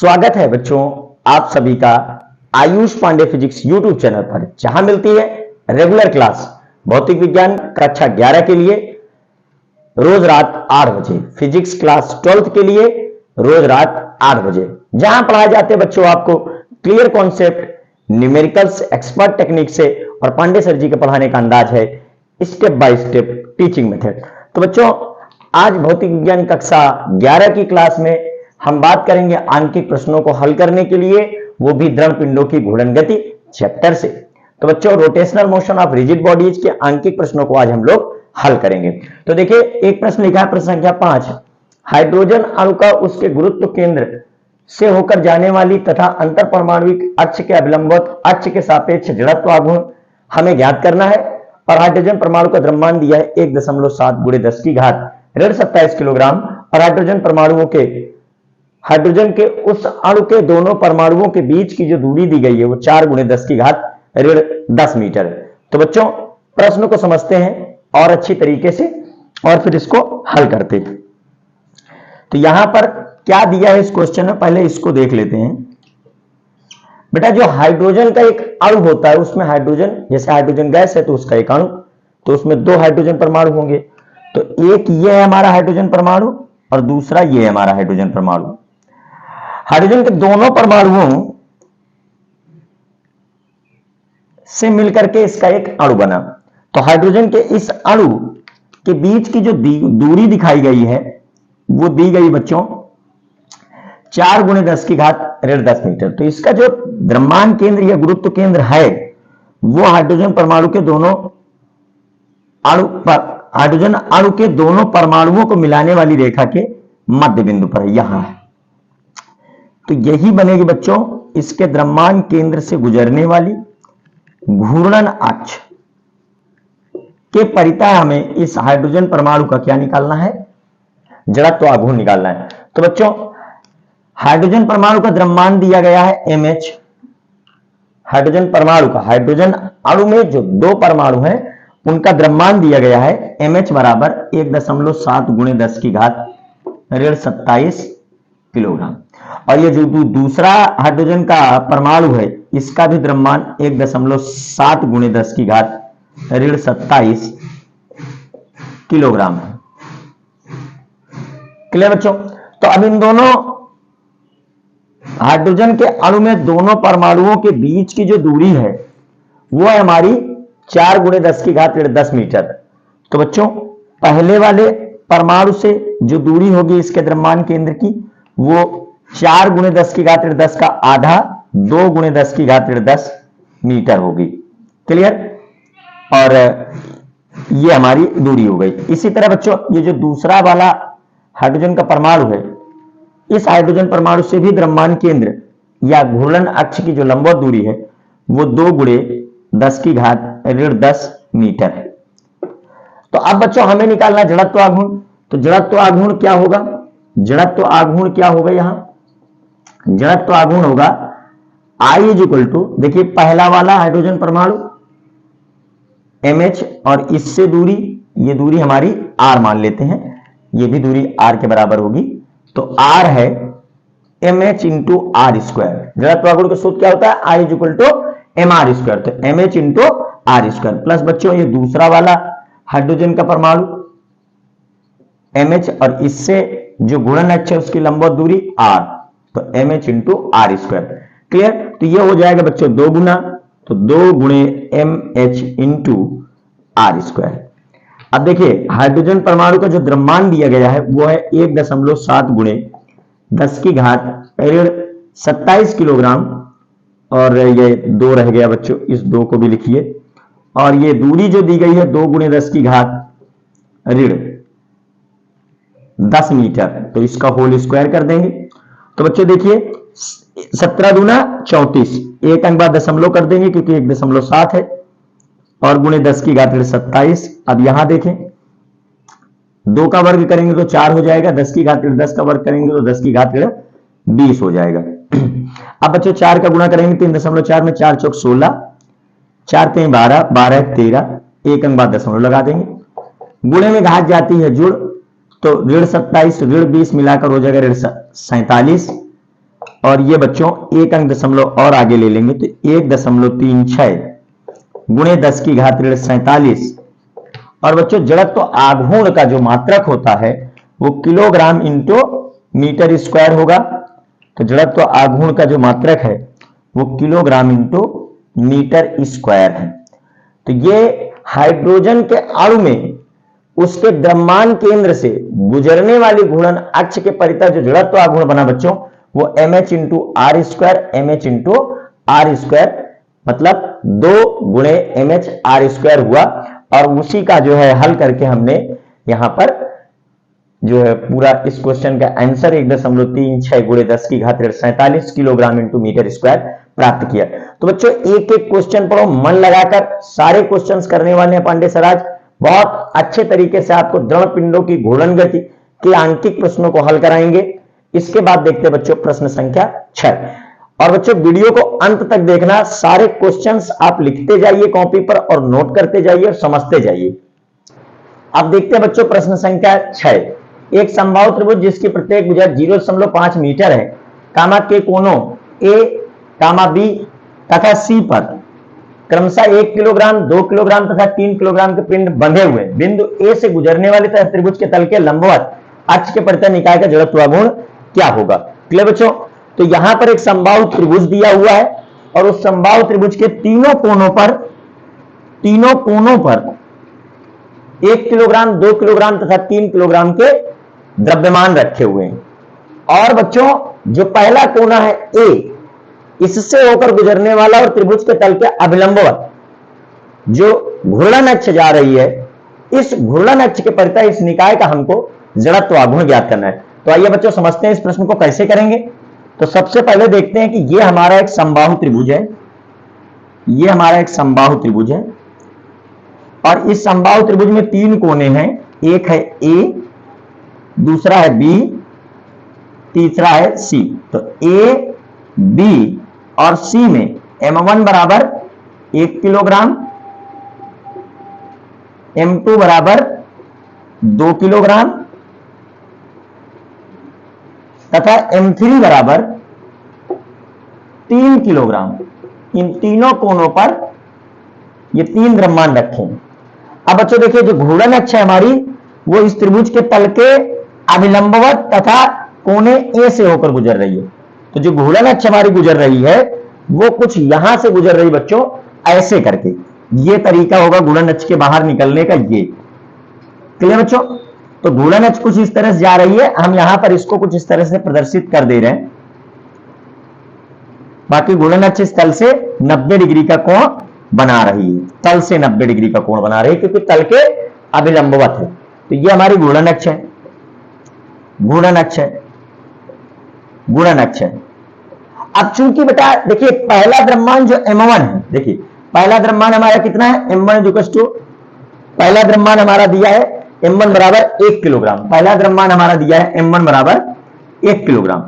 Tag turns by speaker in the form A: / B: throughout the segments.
A: स्वागत है बच्चों आप सभी का Ayush Pandey physics YouTube channel पर, जहां मिलती है रेगुलर क्लास भौतिक विज्ञान कक्षा 11 के लिए रोज रात 8 बजे, फिजिक्स क्लास 12th के लिए रोज रात 8 बजे, जहां पढ़ाए जाते हैं बच्चों आपको clear concept, numericals, expert technique से, और पांडे सर जी के पढ़ाने का अंदाज है step by step teaching method. तो बच्चों आज भौतिक विज्ञान कक्षा 11 की क्लास में हम बात करेंगे आंकिक प्रश्नों को हल करने के लिए, वो भी दृढ़ पिंडों की घूर्णन गति चैप्टर से। तो बच्चों rotational motion of rigid bodies के आंकिक प्रश्नों को आज हम लोग हल करेंगे। तो देखिए एक प्रश्न लिखा है, प्रश्न संख्या 5, हाइड्रोजन अणु का उसके गुरुत्व केंद्र से होकर जाने वाली तथा अंतर परमाणविक अक्ष के अभिलंबवत अक्ष के सापेक्ष जड़त्व आघूर्ण हमें ज्ञात करना है। और हाइड्रोजन परमाणु का द्रव्यमान दिया है 1.7 × 10 की घात ऋण 27 किलोग्राम। और हाइड्रोजन के उस अणु के दोनों परमाणुओं के बीच की जो दूरी दी गई है वो 4 × 10 की घात ऋण 10 मीटर है। तो बच्चों प्रश्न को समझते हैं और अच्छी तरीके से और फिर इसको हल करते हैं। तो यहां पर क्या दिया है इस क्वेश्चन में, पहले इसको देख लेते हैं। बेटा जो हाइड्रोजन का एक अणु होता है उसमें हाइड्रोजन, जैसे हाइड्रोजन गैस है तो उसका एक अणु, तो उसमें 2 हाइड्रोजन परमाणु होंगे। तो एक ये है हमारा हाइड्रोजन परमाणु और दूसरा ये है हमारा हाइड्रोजन परमाणु। हाइड्रोजन के दोनों परमाणुओं से मिलकर के इसका एक अणु बना। तो हाइड्रोजन के इस अणु के बीच की जो दूरी दिखाई गई है वो दी गई बच्चों 4 × 10 की घात ऋण 10 मीटर। तो इसका जो द्रव्यमान केंद्र या गुरुत्व केंद्र है वो हाइड्रोजन परमाणु के दोनों हाइड्रोजन अणु के दोनों परमाणुओं को मिलाने वाली रेखा के मध्य बिंदु पर है, यहां है। तो यही बनेगी बच्चों इसके द्रव्यमान केंद्र से गुजरने वाली घूर्णन अक्ष के परितः हमें इस हाइड्रोजन परमाणु का क्या निकालना है, जड़त्व आघूर्ण निकालना है। तो बच्चों हाइड्रोजन परमाणु का द्रव्यमान दिया गया है mh। हाइड्रोजन परमाणु का, हाइड्रोजन अणु में जो 2 परमाणु हैं उनका द्रव्यमान दिया गया है mh बराबर 1.7 × 10 की घात ऋण 27 किलोग्राम। और ये जो दूसरा हाइड्रोजन का परमाणु है इसका भी द्रव्यमान 1.7 × 10 की घात ऋण 27 किलोग्राम है। क्लियर बच्चों? तो अब इन दोनों हाइड्रोजन के अणु में दोनों परमाणुओं के बीच की जो दूरी है वो है हमारी 4 × 10 की घात ऋण 10 मीटर। तो बच्चों पहले वाले परमाणु से जो दूरी होगी इसके द्रव्यमान केंद्र की वो 4 × 10 की घात ऋण 10 का आधा 2 × 10 की घात ऋण 10 मीटर होगी। क्लियर? और ये हमारी दूरी हो गई। इसी तरह बच्चों ये जो दूसरा वाला हाइड्रोजन का परमाणु है इस हाइड्रोजन परमाणु से भी द्रव्यमान केंद्र या घूर्णन अक्ष की जो लंबवत दूरी है वो 2 × 10 की घात ऋण 10 मीटर है। तो अब बच्चों हमें निकालना जड़त्व आघूर्ण। तो जड़त्व आघूर्ण क्या होगा? जड़त्व आघूर्ण क्या होगा? यहां जड़त्व आघूर्ण होगा I = देखिए पहला वाला हाइड्रोजन परमाणु mh और इससे दूरी, ये दूरी हमारी r मान लेते हैं, ये भी दूरी r के बराबर होगी। तो r है mh × r²। जड़त्व आघूर्ण का सूत्र क्या होता है? I = mr²। तो mh × r² प्लस बच्चों ये दूसरा वाला हाइड्रोजन का परमाणु mh और इससे जो घूर्णन अक्ष है उसकी लंबवत दूरी r, तो mh × r²। क्लियर? तो ये हो जाएगा बच्चों 2 गुना, तो 2 × mh × r²। अब देखिए हाइड्रोजन परमाणु का जो द्रव्यमान दिया गया है वो है 1.7 × 10 की घात ऋण 27 किलोग्राम। और ये 2 रह गया बच्चों, इस 2 को भी लिखिए। और ये दूरी जो दी गई है 2 × 10 की घात ऋण 10 मीटर, तो इसका होल स्क्वायर कर देंगे। तो बच्चों देखिए 17 दूना 34, एक अंक बाद दशमलव कर देंगे क्योंकि 1.7 है, और गुणे 10 की घात ऋण 27। अब यहां देखें 2 का वर्ग करेंगे तो 4 हो जाएगा, 10 की घात ऋण 10 का वर्ग करेंगे तो 10 की घात ऋण 20 हो जाएगा। अब बच्चों 4 का गुणा करेंगे 3.4 में 4 चौक 16, 4 3 12, 12 13, एक अंक बाद दशमलव लगा देंगे। गुणे में घात जाती है जुड़, तो ऋण 27 ऋण 20 मिलाकर हो जाएगा ऋण 47। और ये बच्चों 1 अंक दशमलव और आगे ले लेंगे तो 1.36 गुणे 10 की घात ऋण 47। और बच्चों जड़त्व आघूर्ण का जो मात्रक होता है वो किलोग्राम इंटू मीटर स्क्वायर होगा। तो जड़त्व आघूर्ण का जो मात्रक है वो किलोग्राम इंटू मीटर स्क्वायर है। तो ये हाइड्रोजन के अणु में उसके द्रव्यमान केंद्र से गुजरने वाली घूर्णन अक्ष के परितः जो जड़त्व आघूर्ण बना बच्चों वो mh into R square mh into R square मतलब 2 गुणे mh आर स्क्वायर हुआ। और उसी का जो है हल करके हमने यहां पर जो है पूरा इस क्वेश्चन का आंसर 1.36 गुणे 10 की घात 47 किलोग्राम इंटू मीटर स्क्वायर प्राप्त किया। तो बच्चों एक एक क्वेश्चन पढ़ो, मन लगाकर सारे क्वेश्चंस करने वाले हैं पांडे सर आज। बहुत अच्छे तरीके से आपको दृढ़ पिंडों की घूर्णन गति के आंकिक प्रश्नों को हल कराएंगे। इसके बाद देखते हैं बच्चों प्रश्न संख्या 6। और बच्चों वीडियो को अंत तक देखना, सारे क्वेश्चंस आप लिखते जाइए कॉपी पर और नोट करते जाइए और समझते जाइए। अब देखते हैं बच्चों प्रश्न संख्या 6। एक समबाहु त्रिभुज जिसकी प्रत्येक भुजा 0.5 मीटर है, कामा के कोनों ए कामा बी तथा सी पर क्रमशः 1 किलोग्राम 2 किलोग्राम तथा 3 किलोग्राम के पिंड बंधे हुए बिंदु ए से गुजरने वाले तथा त्रिभुज के तल के लंबवत अक्ष के परितः निकाय का जड़त्व आघूर्ण क्या होगा। क्लियर बच्चों। तो यहां पर एक समबाहु त्रिभुज दिया हुआ है और उस समबाहु त्रिभुज के तीनों कोनों पर 1 किलोग्राम 2 किलोग्राम तथा 3 किलोग्राम के द्रव्यमान रखे हुए हैं। और बच्चों जो पहला कोना है ए, इससे होकर गुजरने वाला और त्रिभुज के तल के अभिलंबवत जो घूर्णन अक्ष जा रही है, इस घूर्णन अक्ष के परितः इस निकाय का हमको जड़त्व आघूर्ण ज्ञात करना है। तो आइए बच्चों समझते हैं इस प्रश्न को कैसे करेंगे। तो सबसे पहले देखते हैं कि ये हमारा एक समबाहु त्रिभुज है, ये हमारा एक समबाहु त्रिभुज है और इस समबाहु त्रिभुज में 3 कोने हैं, एक है ए, दूसरा है बी, तीसरा है सी। तो ए बी और सी में m1 बराबर 1 किलोग्राम, m2 बराबर 2 किलोग्राम तथा m3 बराबर 3 किलोग्राम। इन तीनों कोनों पर ये 3 द्रव्यमान रखे। अब बच्चों देखिए जो घूर्णन अक्ष है हमारी वो इस त्रिभुज के तल के अभिलंबवत तथा कोने ए से होकर गुजर रही है। तो जो घूर्णन अक्ष हमारी गुजर रही है वो कुछ यहां से गुजर रही बच्चों, ऐसे करके। ये तरीका होगा घूर्णन अक्ष के बाहर निकलने का, ये क्लियर बच्चों। तो घूर्णन अक्ष कुछ इस तरह से जा रही है, हम यहां पर इसको कुछ इस तरह से प्रदर्शित कर दे रहे हैं। बाकी घूर्णन अक्ष इस तल से 90 डिग्री का कोण बना रही है, तल से 90 डिग्री का कोण बना रही है क्योंकि तल के अभिलंबवत है। तो ये हमारी घूर्णन अक्ष है, घूर्णन अक्ष है, घूर्णन अक्ष है। अब चूंकि बेटा देखिए पहला द्रव्यमान जो m1 है, देखिए पहला द्रव्यमान हमारा कितना है m1 = पहला द्रव्यमान हमारा दिया है m1 बराबर 1 किलोग्राम। पहला द्रव्यमान हमारा दिया है m1 बराबर 1 किलोग्राम।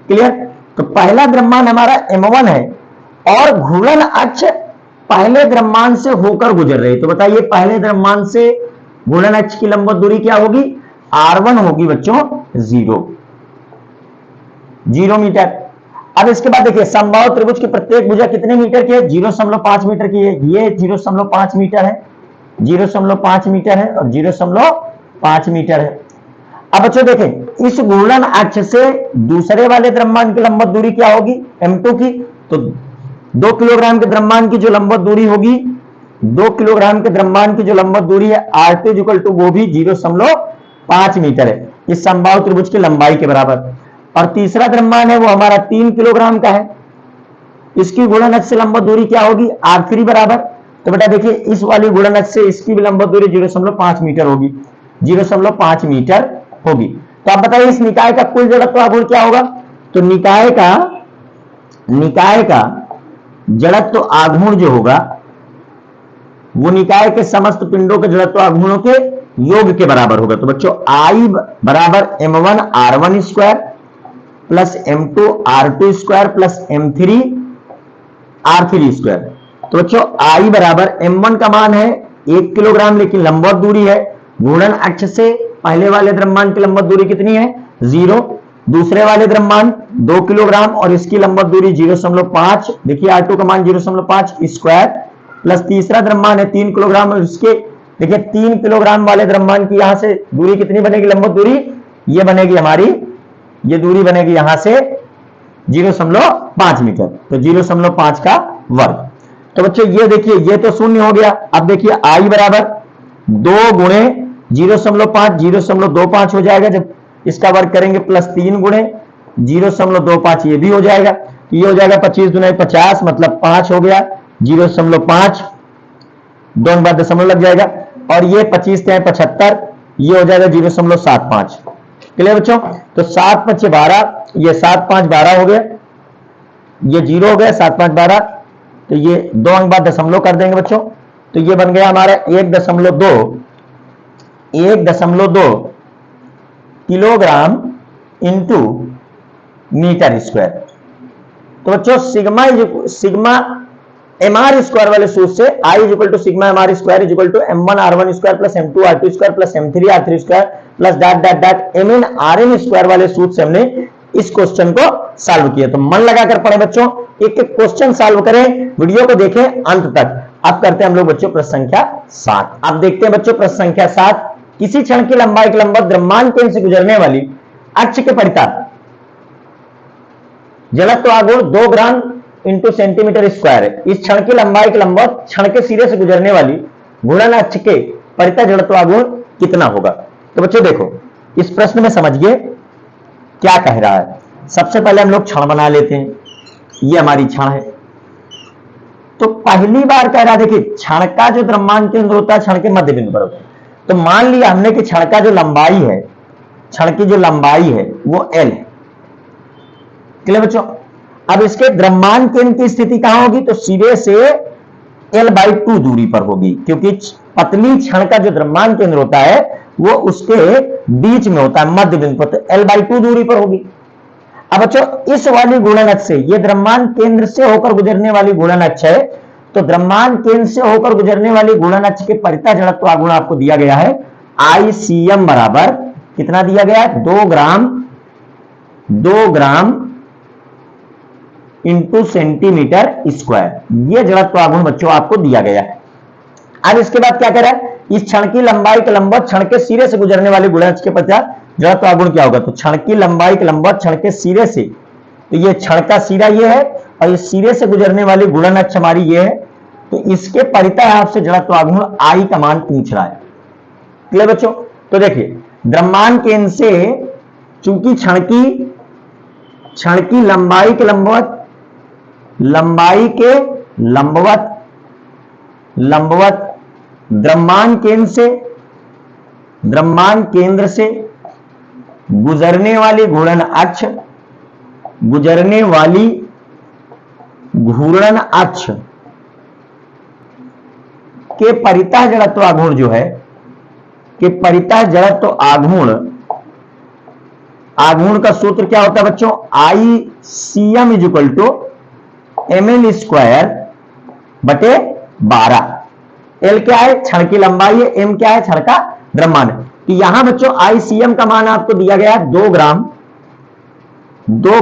A: क्लियर। तो पहला द्रव्यमान हमारा m1 है और घूर्णन अक्ष पहले द्रव्यमान से होकर गुजर रही है। तो बताइए पहले द्रव्यमान से घूर्णन अक्ष की लंबवत दूरी क्या होगी, r1 होगी बच्चों 0 मीटर। अब इसके बाद देखिए समबाहु त्रिभुज की प्रत्येक भुजा कितने मीटर की है, 0.5 मीटर की है। ये 0.5 मीटर है, 0.5 मीटर है और 0.5 मीटर है। अब बच्चों देखें इस घूर्णन अक्ष से दूसरे वाले द्रव्यमान की लंबवत दूरी क्या होगी m2 की। तो 2 किलोग्राम के द्रव्यमान की जो लंबवत दूरी होगी, 2 किलोग्राम के द्रव्यमान की जो लंबवत दूरी है r2 = वो भी 0.5 मीटर है, इस समबाहु त्रिभुज की लंबाई के बराबर। और तीसरा द्रव्यमान है वो हमारा 3 किलोग्राम का है, इसकी घूर्णन अक्ष से लंबवत दूरी क्या होगी r3 बराबर। तो बेटा देखिए इस वाली घूर्णन अक्ष से इसकी भी लंबवत दूरी 0.5 मीटर होगी, 0.5 मीटर होगी। तो आप बताइए इस निकाय का कुल जड़त्व आघूर्ण क्या होगा। तो निकाय का जड़त्व आघूर्ण जो होगा वो निकाय के समस्त पिंडों के जड़त्व आघूर्णों के योग के बराबर होगा। तो बच्चों I बराबर m1 r1 square plus m2 r2 square plus m3 r3 square. तो बच्चों I बराबर m1 का मान है 1 किलोग्राम, लेकिन लंबवत दूरी है घूर्णन अक्ष से पहले वाले द्रव्यमान की लंबवत दूरी कितनी है 0, दूसरे वाले द्रव्यमान 2 किलोग्राम और इसकी लंबवत दूरी 0.5, देखिए R2 का मान 0.5 स्क्वायर, प्लस तीसरा द्रव्यमान है 3 किलोग्राम और इसके देखिए 3 किलोग्राम वाले द्रव्यमान की यहां से दूरी कितनी बनेगी, लंबवत दूरी ये बनेगी हमारी, ये दूरी बनेगी यहां से 0.5 मीटर, तो 0.5 का वर्ग। तो बच्चों ये देखिए ये तो शून्य हो गया। अब देखिए I बराबर 2 गुणे 0.5 0.25 हो जाएगा, जब इसका वर्ग करेंगे, प्लस 3 गुणे 0.25 ये भी हो जाएगा, तो ये हो जाएगा 25 दुना 50 मतलब 5 हो गया, 0.5 दोनों बार दशमलव लग जाएगा, और ये 25 से 75 ये हो जाएगा 0.75। क्लियर बच्चों? तो 7 5 12, ये 7 5 12 हो गया, ये 0 हो गया, 7 5 12, तो ये 2 अंक बाद दशमलव कर देंगे बच्चों, तो ये बन गया हमारा 1.2 किलोग्राम इंटू मीटर स्क्वायर। तो बच्चों सिग्मा mr स्क्वायर वाले सूत्र से I is equal to sigma mr square is equal to m1 r1 square plus m2 r2 square plus m3 r3 square plus dot dot dot mn rn square वाले सूत्र से हमने इस question को solve किया। तो मन लगाकर पढ़े बच्चों, एक एक क्वेश्चन सॉल्व करें, वीडियो को देखें अंत तक। अब करते हैं हम लोग बच्चों प्रश्न संख्या 7। अब देखते हैं बच्चों प्रश्न संख्या 7। किसी क्षण की लंबाई के लंबवत द्रव्यमान केंद्र से गुजरने वाली अक्ष के परितः जड़त्व आघूर्ण 2 ग्राम इंटू सेंटीमीटर स्क्वायर है। इस क्षण की लंबाई के लंबवत क्षण के सिरे से गुजरने वाली घूर्णन अक्ष के परितः जड़त्व आघूर्ण कितना होगा? तो बच्चों देखो इस प्रश्न में समझिए क्या कह रहा है। सबसे पहले हम लोग क्षण बना लेते हैं, ये हमारी क्षण है। तो पहली बार कह रहा है देखिए क्षण का जो द्रव्यमान केंद्र होता है क्षण के मध्य बिंदु पर होता है। तो मान लिया हमने कि क्षण का जो लंबाई है, क्षण की जो लंबाई है वो L है। क्लियर बच्चों? अब इसके द्रव्यमान केंद्र की स्थिति कहां होगी? तो सिरे से L/2 दूरी पर होगी, क्योंकि पतली क्षण का जो द्रव्यमान केंद्र होता है वो उसके बीच में होता है, मध्य बिंदु पर, तो L/2 दूरी पर होगी। अब बच्चों इस वाली घूर्णन अक्ष से, ये द्रव्यमान केंद्र से होकर गुजरने वाली घूर्णन अक्ष है, तो द्रव्यमान केंद्र से होकर गुजरने वाली घूर्णन अक्ष के परितः जड़त्व आघूर्ण आपको दिया गया है ICM बराबर कितना दिया गया है? 2 ग्राम इंटू सेंटीमीटर स्क्वायर। ये जड़त्व आघूर्ण बच्चों आपको दिया गया है। अब इसके बाद क्या कह रहा है? इस क्षण की लंबाई के लंबवत क्षण के सिरे से गुजरने वाली घूर्णन अक्ष के परितः जड़त्व आघूर्ण क्या होगा? तो क्षण की लंबाई के लंबवत क्षण के सिरे से, तो ये क्षण का सिरा ये है और इस सिरे से गुजरने वाली घूर्णन अक्ष हमारी ये है, तो इसके परितः आपसे जड़त्व आघूर्ण I का मान पूछ रहा है। क्लियर बच्चों? तो देखिए द्रव्यमान केंद्र से चूंकि क्षण की लंबाई के लंबवत द्रव्यमान केंद्र से गुजरने वाली घूर्णन अक्ष के परितः जड़त्व आघूर्ण जो है, कि परितः जड़त्व आघूर्ण का सूत्र क्या होता है बच्चों? ICM is equal to ml square बटे 12। L क्या है? क्षण की लंबाई है, M क्या है? क्षण का द्रव्यमान है। तो यहां बच्चों ICM का मान आपको दिया गया है 2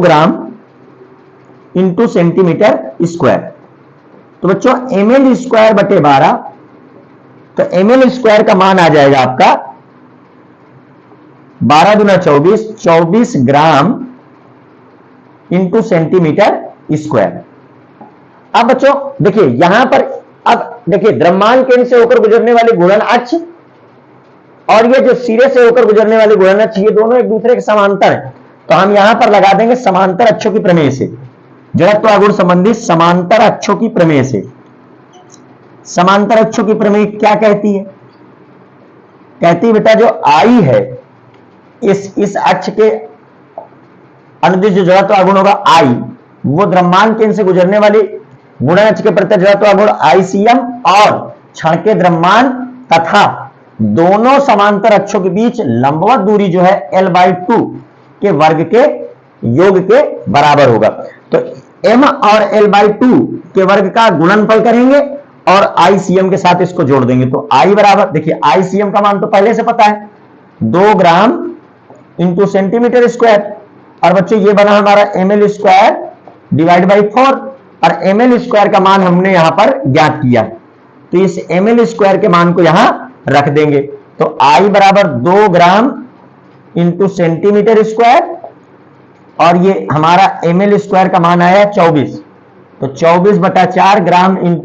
A: ग्राम इंटू सेंटीमीटर स्क्वायर। तो बच्चों ml स्क्वायर बटे 12, तो ml स्क्वायर का मान आ जाएगा आपका 12 दूना 24 ग्राम इंटू सेंटीमीटर स्क्वायर। अब बच्चों देखिए यहां पर, अब देखिए द्रव्यमान केंद्र से होकर गुजरने वाली घूर्णन अक्ष और ये जो सिरे से होकर गुजरने वाली घूर्णन अक्ष, ये दोनों एक दूसरे के समांतर हैं, तो हम यहां पर लगा देंगे समांतर अक्षों की प्रमेय से, जड़त्व आघूर्ण संबंधी समांतर अक्षों की प्रमेय से। समांतर अक्षों की प्रमेय क्या कहती है? कहती है बेटा जो I है इस अक्ष के अनुदिश जो जड़त्व आघूर्ण होगा I, वो द्रव्यमान केंद्र से गुजरने वाली घूर्णन अक्ष के परितः जड़त्व आघूर्ण ICM और क्षण के द्रव्यमान तथा दोनों समांतर अक्षों के बीच लंबवत दूरी जो है L/2 के वर्ग के योग के बराबर होगा। तो M और L/2 के वर्ग का गुणनफल करेंगे और ICM के साथ इसको जोड़ देंगे, तो I बराबर, देखिए ICM का मान तो पहले से पता है 2 ग्राम इंटू सेंटीमीटर स्क्वायर, और बच्चों ये बना हमारा ml स्क्वायर डिवाइड बाई 4, और ml स्क्वायर का मान हमने यहां पर ज्ञात किया, तो इस ml स्क्वायर के मान को यहां रख देंगे। तो I बराबर 2 ग्राम इंटू सेंटीमीटर स्क्वायर, और ये हमारा ml स्क्वायर का मान आया 24, तो 24/4 ग्राम इन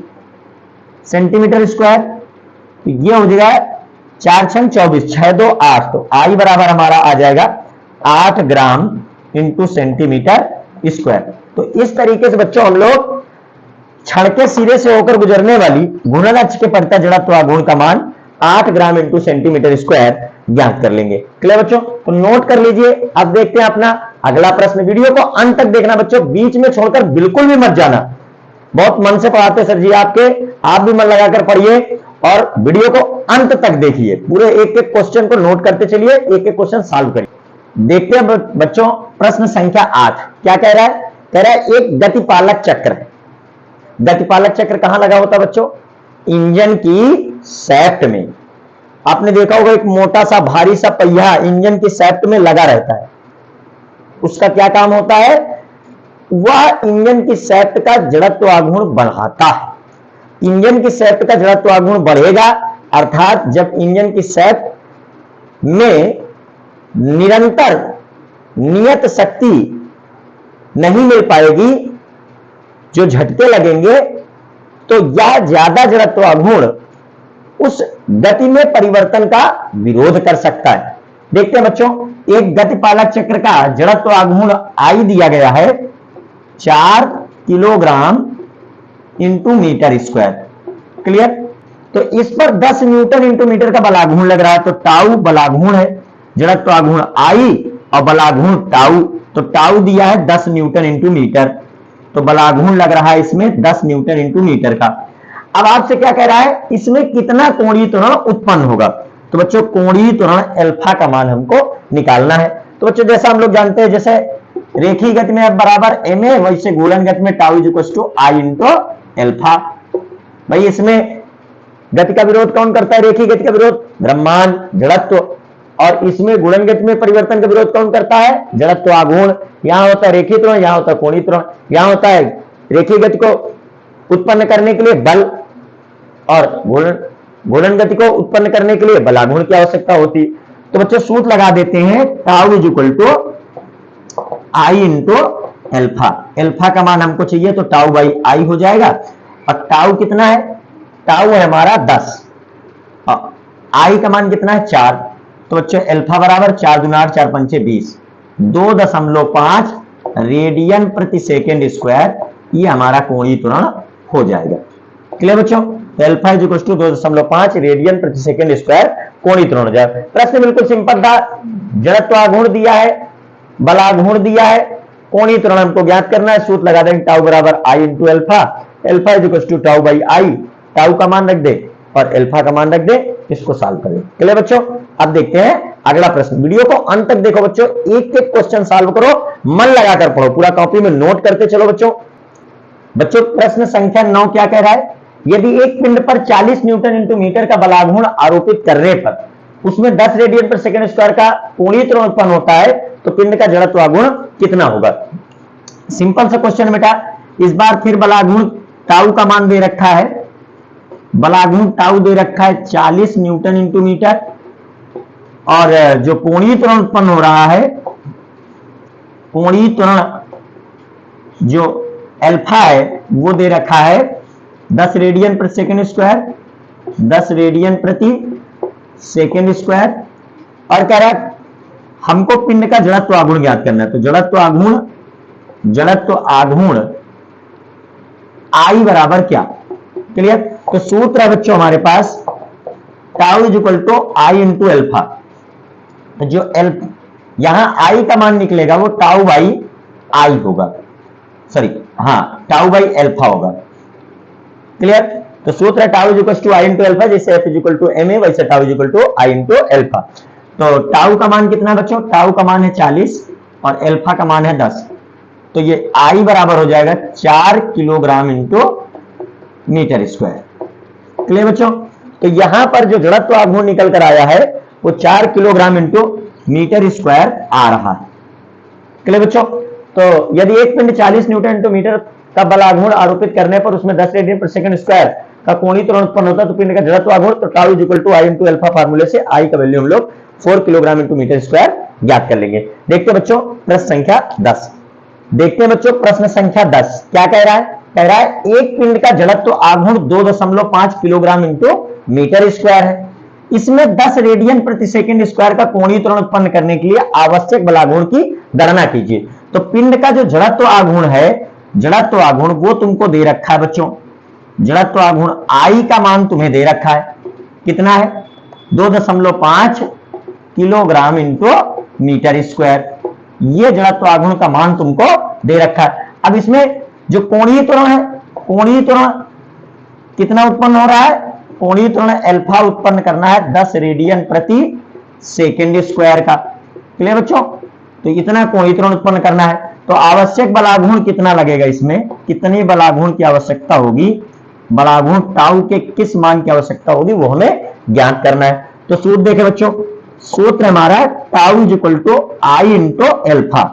A: सेंटीमीटर स्क्वायर, तो ये हो जाएगा 4 × 24, 6 2 8, तो I बराबर हमारा आ जाएगा 8 ग्राम इंटू सेंटीमीटर स्क्वायर। तो इस तरीके से बच्चों हम लोग क्षण के सिरे से होकर गुजरने वाली घूर्णन अक्ष के पड़ता जड़त्व आघूर्ण का मान 8 ग्राम इंटू सेंटीमीटर स्क्वायर ज्ञात कर लेंगे। क्लियर बच्चों? तो नोट कर लीजिए। अब देखते हैं अपना अगला प्रश्न। वीडियो को अंत तक देखना बच्चों, बीच में छोड़कर बिल्कुल भी मत जाना। बहुत मन से पढ़ाते सर जी आपके, आप भी मन लगाकर पढ़िए और वीडियो को अंत तक देखिए। पूरे एक एक क्वेश्चन को नोट करते चलिए, एक एक क्वेश्चन सॉल्व करिए। देखते हैं बच्चों प्रश्न संख्या 8 क्या कह रहा है। कह रहा है एक गतिपालक चक्र है। गतिपालक चक्र कहां लगा होता है बच्चों? इंजन की शैफ्ट में। आपने देखा होगा एक मोटा सा भारी सा पहिया इंजन की शैफ्ट में लगा रहता है। उसका क्या काम होता है? वह इंजन की शैफ्ट का जड़त्व आघूर्ण बढ़ाता है। इंजन की शैफ्ट का जड़त्व आघूर्ण बढ़ेगा, अर्थात जब इंजन की शैफ्ट में निरंतर नियत शक्ति नहीं मिल पाएगी, जो झटके लगेंगे, तो यह ज्यादा जड़त्व आघूर्ण उस गति में परिवर्तन का विरोध कर सकता है। देखते हैं बच्चों, एक गतिपालक चक्र का जड़त्व आघूर्ण I दिया गया है 4 kilogram into metre square. Clear? तो इस पर 10 न्यूटन इंटू मीटर का बलाघूर्ण लग रहा है, तो टाउ बलाघूर्ण है, जड़त्व आघूर्ण I और बलाघूर्ण टाउ, तो टाउ दिया है 10 न्यूटन इंटू मीटर, तो बलाघूर्ण लग रहा है इसमें 10 न्यूटन इंटू मीटर का। अब आपसे क्या कह रहा है, इसमें कितना कोणीय त्वरण उत्पन्न होगा? तो बच्चों कोणीय त्वरण अल्फा का मान हमको निकालना है। तो बच्चों जैसा हम लोग जानते हैं, जैसे रेखीय गति में बराबर ma, वैसे गोलन गति में टाउ I इंटू अल्फा। भाई इसमें गति का विरोध कौन करता है? रेखीय गति का विरोध द्रव्यमान जड़त्व, और इसमें गुणन गति में परिवर्तन का विरोध कौन करता है? जड़त्व आघूर्ण। यहां होता है रेखीय त्वरण, यहां होता है कोणीय त्वरण। यहां होता है रेखीय गति को उत्पन्न करने के लिए बल, और गुणन गति को उत्पन्न करने के लिए बलाघूर्ण की आवश्यकता होती। तो बच्चों सूत्र लगा देते हैं, tau I into alpha. Alpha का मान हमको चाहिए, तो टाउ बाई I हो जाएगा। और टाउ कितना है? टाउ है हमारा 10, और I का मान कितना है? 4। तो बच्चों अल्फा बराबर 4 दूना 8 4 पंचे 20, 2.5 रेडियन प्रति सेकेंड स्क्वायर, ये हमारा कोणीय त्वरण हो जाएगा। क्लियर बच्चों? Alpha is equal to 2.5 radian प्रति सेकेंड स्क्वायर कोणीय त्वरण हो जाएगा। प्रश्न बिल्कुल सिंपल था। जड़त्व आघूर्ण दिया है, बलाघूर्ण दिया है, कोणीय त्वरण हमको ज्ञात करना है। सूत्र लगा देंगे, टाउ बराबर I into alpha. Alpha is equal to tau by I, tau का मान रख दे और अल्फा का मान रख दे, इसको सॉल्व करें। क्लियर बच्चों? अब देखते हैं अगला प्रश्न। वीडियो को अंत तक देखो बच्चों, एक एक क्वेश्चन सॉल्व करो, मन लगाकर पढ़ो, पूरा कॉपी में नोट करते चलो बच्चों। बच्चों प्रश्न संख्या 9 क्या कह रहा है? यदि एक पिंड पर 40 न्यूटन इंटू मीटर का बलाघूर्ण आरोपित करने पर उसमें 10 रेडियन पर सेकेंड स्क्वायर का कोणीय त्वरण उत्पन्न होता है, तो पिंड का जड़त्व आघूर्ण कितना होगा? सिंपल सा क्वेश्चन बेटा। इस बार फिर बलाघूर्ण टाउ का मान दे रखा है, बलाघूर्ण टाउ दे रखा है 40 न्यूटन इंटू मीटर, और जो कोणीय त्वरण उत्पन्न हो रहा है, कोणीय त्वरण जो अल्फा है वो दे रखा है 10 रेडियन प्रति सेकेंड स्क्वायर, 10 रेडियन प्रति सेकेंड स्क्वायर, और कह रहा है हमको पिंड का जड़त्व आघूर्ण ज्ञात करना है। तो जड़त्व आघूर्ण I बराबर क्या? क्लियर? तो सूत्र है बच्चों हमारे पास, tau is equal to I into alpha. जो यहां I का मान निकलेगा वो टाउ बाई I होगा, सॉरी हाँ टाउ बाई अल्फा होगा। क्लियर? तो सूत्र है tau is equal to I into alpha, जैसे F is equal to ma, वैसे tau is equal to I into alpha. तो टाउ का मान कितना है बच्चों? टाउ का मान है 40 और अल्फा का मान है 10, तो ये I बराबर हो जाएगा 4 kilogram into metre square. Clear बच्चों? तो यहां पर जो जड़त्व आघूर्ण निकल कर आया है वो 4 किलोग्राम इंटू मीटर स्क्वायर आ रहा है। क्लियर बच्चों? तो यदि एक पिंड 40 न्यूटन इंटू मीटर का बल आघूर्ण आरोपित करने पर उसमें 10 रेडियन प्रति सेकंड स्क्वायर का कोणीय त्वरण उत्पन्न होता है तो पिंड का जड़त्व आघूर्ण, तो tau is equal to I into alpha फार्मूले से आई का वैल्यू हम लोग 4 किलोग्राम इंटू मीटर स्क्वायर ज्ञात कर लेंगे। देखते हैं बच्चों प्रश्न संख्या 10। देखते हैं बच्चों प्रश्न संख्या 10 क्या कह रहा है? कह रहा है एक पिंड का जड़त्व आघूर्ण 2.5 किलोग्राम इंटू मीटर स्क्वायर है। इसमें 10 रेडियन प्रति सेकंड स्क्वायर का कोणीय त्वरण उत्पन्न करने के लिए आवश्यक बलाघूर्ण की गणना कीजिए। तो पिंड का जो जड़त्व आघूर्ण है, जड़त्व आघूर्ण वो तुमको दे रखा है बच्चों। जड़त्व आघूर्ण आई का मान तुम्हें दे रखा है, कितना है? 2.5 किलोग्राम इंटू मीटर स्क्वायर। ये जड़त्व आघूर्ण का मान तुमको दे रखा है। अब इसमें जो कोणीय त्वरण है, कोणीय त्वरण कितना उत्पन्न हो रहा है? कोणीय त्वरण अल्फा उत्पन्न करना है 10 रेडियन प्रति सेकंड स्क्वायर का। क्लियर बच्चों? तो इतना कोणीय त्वरण उत्पन्न करना है, तो आवश्यक बलाघूर्ण कितना लगेगा? इसमें कितनी बलाघूर्ण की आवश्यकता होगी? बलाघूर्ण टाउ के किस मान की आवश्यकता होगी वो हमें ज्ञात करना है। तो सूत्र देखें बच्चों, सूत्र हमारा tau is equal to I into alpha.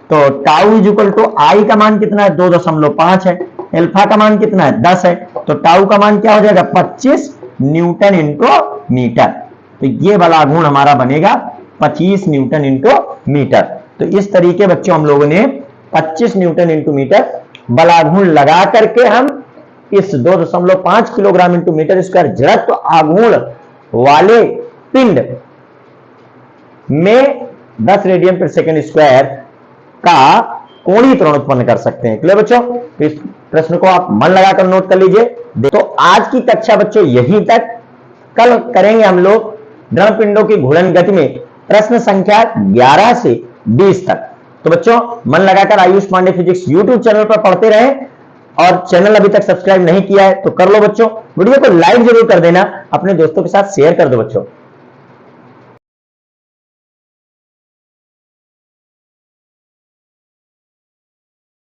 A: तो tau is equal to I का मान कितना है? 2.5 है। एल्फा का मान कितना है? 10 है। तो टाउ का मान क्या हो जाएगा? 25 न्यूटन इंटू मीटर। तो ये बलाघूर्ण हमारा बनेगा 25 न्यूटन इंटू मीटर। तो इस तरीके बच्चों हम लोगों ने 25 न्यूटन इंटू मीटर बलाघूर्ण लगा करके हम इस 2.5 किलोग्राम इंटू मीटर स्क्वायर जड़त्व आघूर्ण वाले पिंड में 10 रेडियन प्रति सेकंड स्क्वायर का कोणीय त्वरण उत्पन्न कर सकते हैं। क्लियर बच्चों? तो इस प्रश्न को आप मन लगाकर नोट कर लीजिए। तो आज की कक्षा बच्चों यहीं तक। कल करेंगे हम लोग दृढ़ पिंडों की घूर्णन गति में प्रश्न संख्या 11 से 20 तक। तो बच्चों मन लगाकर Ayush Pandey physics YouTube channel पर पढ़ते रहें, और चैनल अभी तक सब्सक्राइब नहीं किया है तो कर लो बच्चों। वीडियो को लाइक जरूर कर देना, अपने दोस्तों के साथ शेयर कर दो बच्चों।